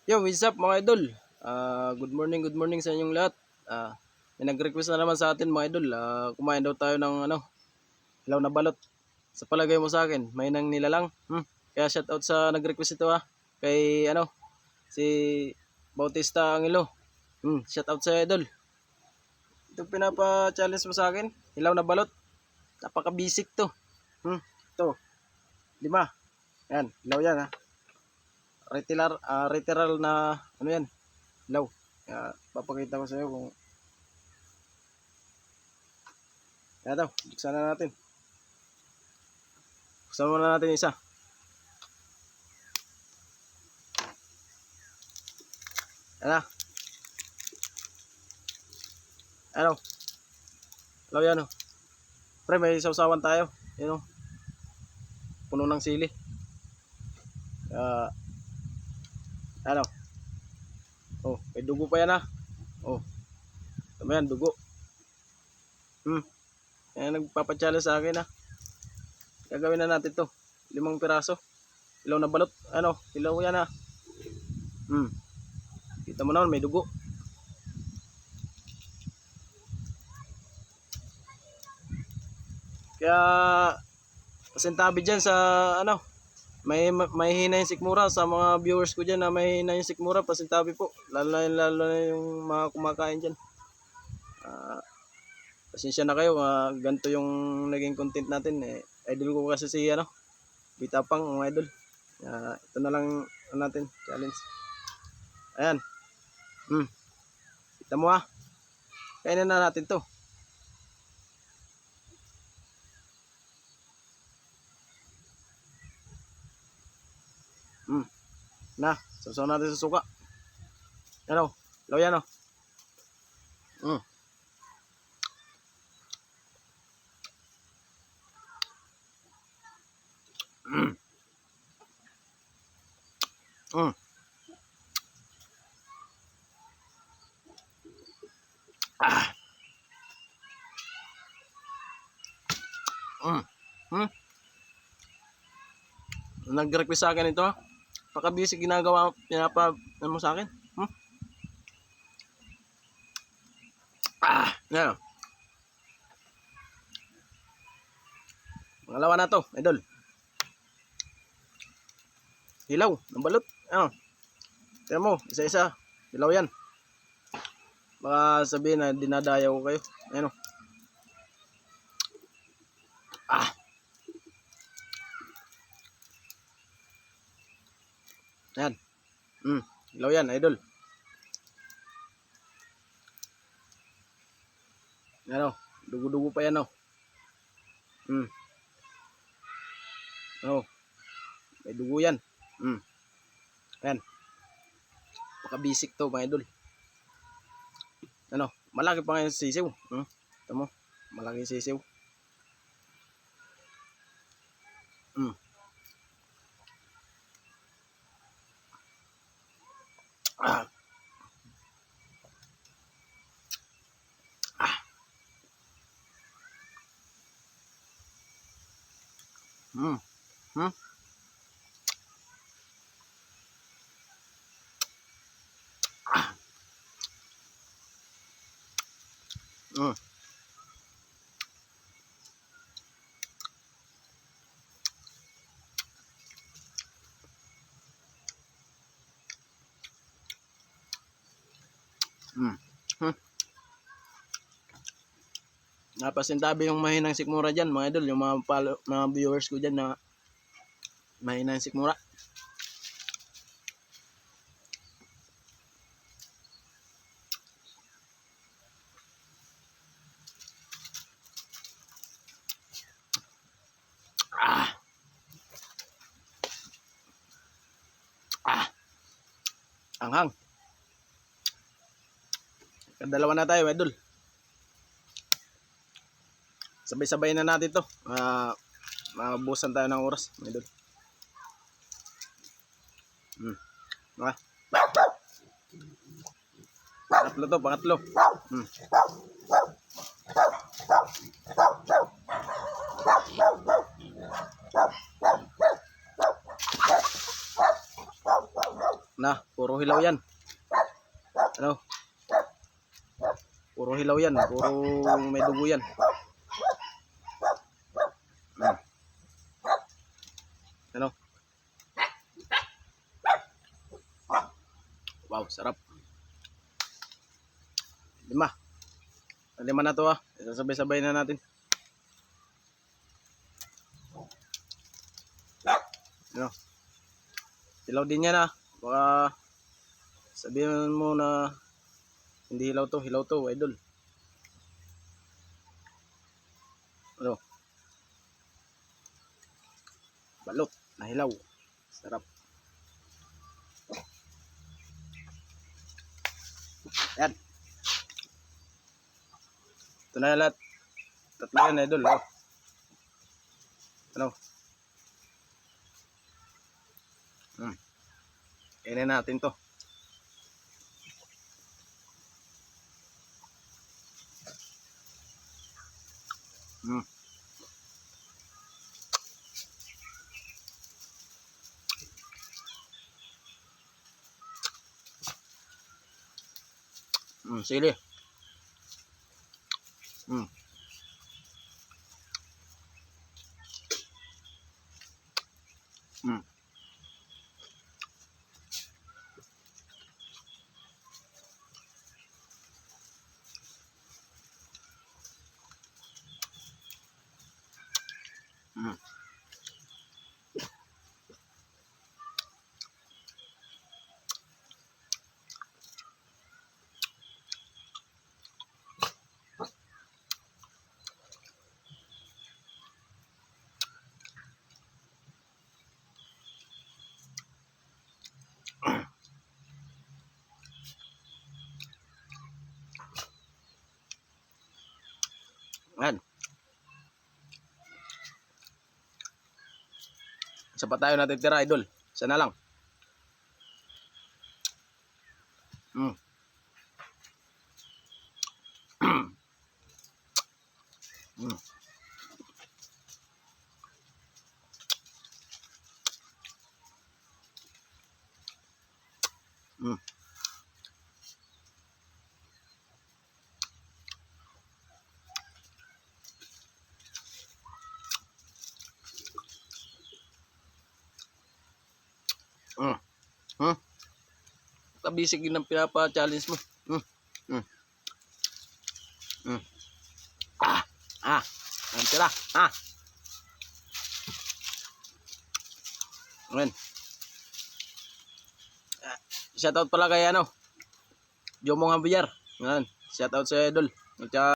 Yo, what's up mga idol? Good morning sa inyong lahat. May nag-request na naman sa atin mga idol. Kumain daw tayo ng hilaw na balot. Sa palagay mo sa akin, may nang nilalang. Kaya shout out sa nag-request ito kay si Bautista Angelo. Shout out sa idol. Ito pinapa-challenge mo sa akin, hilaw na balot. Napaka-basic to. Ito. 5. Yan, hilaw yan literal na yan, hilaw. Papakita ko sa iyo kung daw, buksan na natin. Buksan muna natin isa. Ano? Hilaw yan Pre, may sausawan tayo. Yan puno ng sili. May dugo pa yan tama yan, dugo. Yan nagpapachallenge sa akin Gagawin na natin to. 5 piraso. Hilaw na balot. Hilaw yan Kita mo naman may dugo. Kaya pasintabi dyan sa may hina yung sikmura sa mga viewers ko dyan na may hina yung sikmura, pasintabi po, lalo na yung mga kumakain dyan. Pasensya na kayo, ganito yung naging content natin idol ko kasi si Bitapang mga idol. Ito na lang natin challenge. Ayan. Kita mo kainin na natin to. Sausaw natin sa suka. Hilaw yan Nag-request sa akin ito Paka-busy ginagawa mo sa akin. Yan. Pangalawa na to, idol. Hilaw ng balot. Tingnan mo, isa-isa. Hilaw yan. Baka sabihin na dinadayaw ko kayo. Ayan Yan. Hilaw yan, idol. Yan dugo-dugo pa yan may dugo yan. Yan. Paka-basic to mga idol. Malaki pa ngayon sisiw. Ito mo, malaki sisiw. Napasintabi yung mahinang sikmura dyan mga idol, yung mga viewers ko dyan na mahinang sikmura. Anghang. Dalawa na tayo idol. Sabay-sabay na natin to. Mabusan tayo ng oras idol. Pangatlo. Puro hilaw yan. Ano? Puro hilaw yan. Puro may dugo yan. Ano? Wow, sarap. Lima na to ah. Isasabay-sabay na natin. Ano? Hilaw din yan ah. Baka sabihin mo na hindi hilaw to idol. Ano? Balot na hilaw. Sarap. Yan. Ito na lahat. Tatlo yan idol. Oh. Ano? Kainin natin to. Sili. Yan. Isa pa tayo natitira idol. Isa na lang. Kabisig yun ang pinapa-challenge mo. Ang tira. Ngayon. Shoutout pala kay ano, Jomong Javier. Ngayon. Shoutout sa idol.